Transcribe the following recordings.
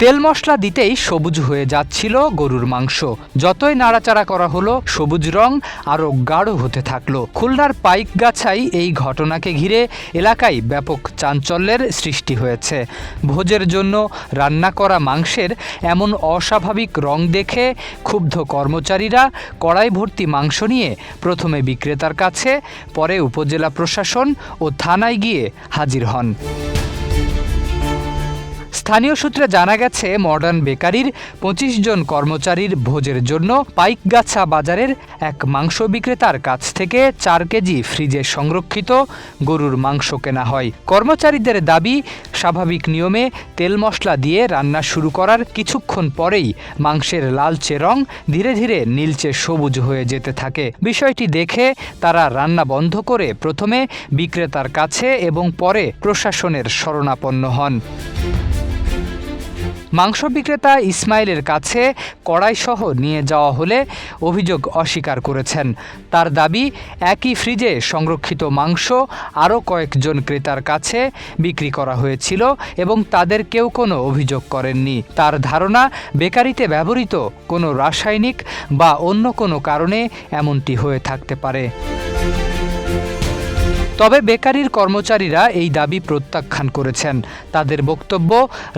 তেল মশলা দিতেই সবুজ হয়ে যাচ্ছিল গরুর মাংস। যতই নাড়াচাড়া করা হলো, সবুজ রং আরও গাঢ় হতে থাকলো। খুলনার পাইকগাছায় এই ঘটনাকে ঘিরে এলাকায় ব্যাপক চাঞ্চল্যের সৃষ্টি হয়েছে। ভোজের জন্য রান্না করা মাংসের এমন অস্বাভাবিক রং দেখে ক্ষুব্ধ কর্মচারীরা কড়াই ভর্তি মাংস নিয়ে প্রথমে বিক্রেতার কাছে, পরে উপজেলা প্রশাসন ও থানায় গিয়ে হাজির হন। স্থানীয় সূত্রে জানা গেছে, মডার্ন বেকারির ২৫ জন কর্মচারীর ভোজের জন্য পাইকগাছা বাজারের এক মাংস বিক্রেতার কাছ থেকে ৪ কেজি ফ্রিজে সংরক্ষিত গরুর মাংস কেনা হয়। কর্মচারীদের দাবি, স্বাভাবিক নিয়মে তেল মশলা দিয়ে রান্না শুরু করার কিছুক্ষণ পরেই মাংসের লালচে রং ধীরে ধীরে নীলচে সবুজ হয়ে যেতে থাকে। বিষয়টি দেখে তারা রান্না বন্ধ করে প্রথমে বিক্রেতার কাছে এবং পরে প্রশাসনের শরণাপন্ন হন। মাংস বিক্রেতা ইসমাইলের কাছে কড়াইসহ নিয়ে যাওয়া হলে অভিযোগ অস্বীকার করেছেন। তার দাবি, একই ফ্রিজে সংরক্ষিত মাংস আরও কয়েকজন ক্রেতার কাছে বিক্রি করা হয়েছিল এবং তাদের কেউ কোনো অভিযোগ করেননি। তার ধারণা, বেকারিতে ব্যবহৃত কোনো রাসায়নিক বা অন্য কোনো কারণে এমনটি হয়ে থাকতে পারে। তবে বেকারির কর্মচারীরা এই দাবি প্রত্যাখ্যান করেছেন। তাদের বক্তব্য,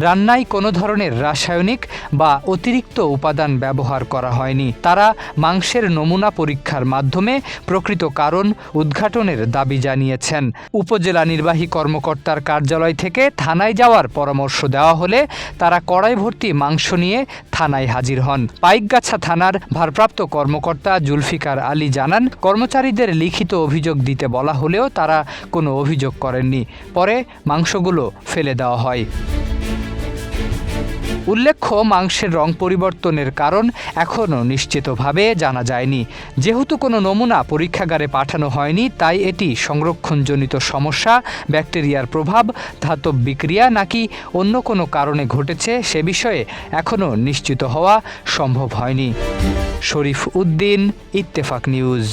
রান্নায় কোনো ধরনের রাসায়নিক বা অতিরিক্ত উপাদান ব্যবহার করা হয়নি। তারা মাংসের নমুনা পরীক্ষার মাধ্যমে প্রকৃত কারণ উদ্ঘাটনের দাবি জানিয়েছেন। উপজেলা নির্বাহী কর্মকর্তার কার্যালয় থেকে থানায় যাওয়ার পরামর্শ দেওয়া হলে তারা কড়াই ভর্তি মাংস নিয়ে থানায় হাজির হন। পাইকগাছা থানার ভারপ্রাপ্ত কর্মকর্তা জুলফিকার আলী জানান, কর্মচারীদের লিখিত অভিযোগ দিতে বলা হলেও তারা কোনো অভিযোগ করেননি। পরে মাংসগুলো ফেলে দেওয়া হয়। উল্লেখ্য, মাংসের রং পরিবর্তনের কারণ এখনও নিশ্চিতভাবে জানা যায়নি। যেহেতু কোনো নমুনা পরীক্ষাগারে পাঠানো হয়নি, তাই এটি সংরক্ষণজনিত সমস্যা, ব্যাকটেরিয়ার প্রভাব, ধাতব বিক্রিয়া নাকি অন্য কোনো কারণে ঘটেছে সে বিষয়ে এখনও নিশ্চিত হওয়া সম্ভব হয়নি। শরীফ উদ্দিন, ইত্তেফাক নিউজ।